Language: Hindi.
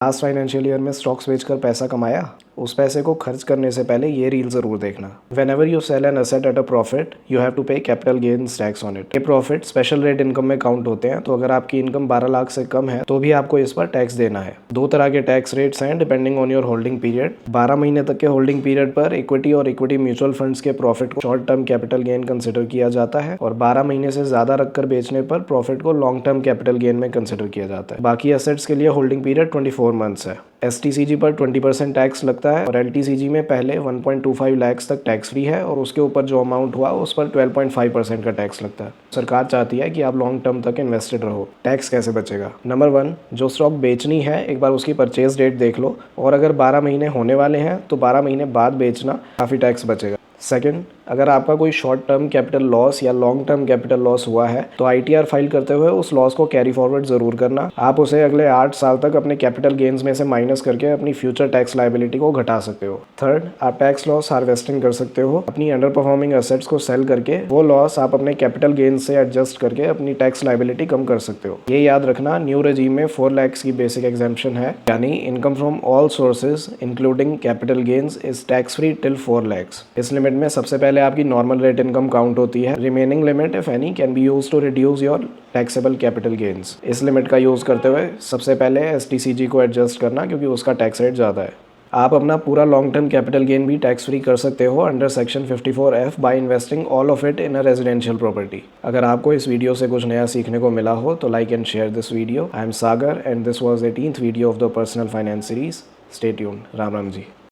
लास्ट फाइनेंशियल ईयर में स्टॉक्स बेचकर पैसा कमाया? उस पैसे को खर्च करने से पहले ये रील ज़रूर देखना। Whenever you sell an asset at a profit you have to pay capital gains tax on it. ये प्रॉफिट स्पेशल रेट इनकम में काउंट होते हैं, तो अगर आपकी इनकम 12 लाख से कम है तो भी आपको इस पर टैक्स देना है। दो तरह के टैक्स रेट्स हैं depending on your holding period. 12 महीने तक के होल्डिंग पीरियड पर इक्विटी और इक्विटी म्यूचुअल फंड्स के प्रॉफिट को short term capital gain consider किया जाता है, और 12 महीने से ज़्यादा रखकर बेचने पर प्रॉफिट को लॉन्ग टर्म कैपिटल गेन में कंसिडर किया जाता है। बाकी एसेट्स के लिए होल्डिंग पीरियड 24 मंथ्स है। STCG पर 20% टैक्स लगता है, और LTCG में पहले 1.25 लाख तक टैक्स फ्री है, और उसके ऊपर जो अमाउंट हुआ उस पर 12.5% का टैक्स लगता है। सरकार चाहती है कि आप लॉन्ग टर्म तक इन्वेस्टेड रहो। टैक्स कैसे बचेगा? नंबर 1, जो स्टॉक बेचनी है एक बार उसकी परचेज डेट देख लो, और अगर 12 महीने होने वाले हैं तो 12 महीने बाद बेचना, काफ़ी टैक्स बचेगा। सेकंड, अगर आपका कोई शॉर्ट टर्म कैपिटल लॉस या लॉन्ग टर्म कैपिटल लॉस हुआ है तो ITR फाइल करते हुए उस लॉस को कैरी फॉरवर्ड जरूर करना। आप उसे अगले 8 साल तक अपने कैपिटल गेन्स में से माइनस करके अपनी फ्यूचर टैक्स लायबिलिटी को घटा सकते हो। थर्ड, आप टैक्स लॉस हार्वेस्टिंग कर सकते हो। अपनी अंडर परफॉर्मिंग एसेट्स को सेल करके वो लॉस आप अपने कैपिटल गेन्स से एडजस्ट करके अपनी टैक्स लायबिलिटी कम कर सकते हो। ये याद रखना, न्यू रेजीम में 4 लाख की बेसिक एग्जाम्पशन है, यानी income from all sources including capital gains is tax free till 4 lakh. इस लिमिट में सबसे पहले आपकी नॉर्मल रेट इनकम काउंट होती है। Remaining limit if any can be used to reduce your taxable capital gains. इस लिमिट का यूज करते हुए सबसे पहले STCG को एडजस्ट करना, क्योंकि उसका टैक्स रेट ज़्यादा है। आप अपना पूरा लॉन्ग टर्म कैपिटल गेन भी टैक्स फ्री कर सकते हो under section 54F by investing all of it in a residential property. अगर आपको इस वीडियो से कुछ नया सीखने को मिला हो तो like and share this video. I am Sagar and this was 18th video of the personal finance series. Stay tuned. Ram Ram ji.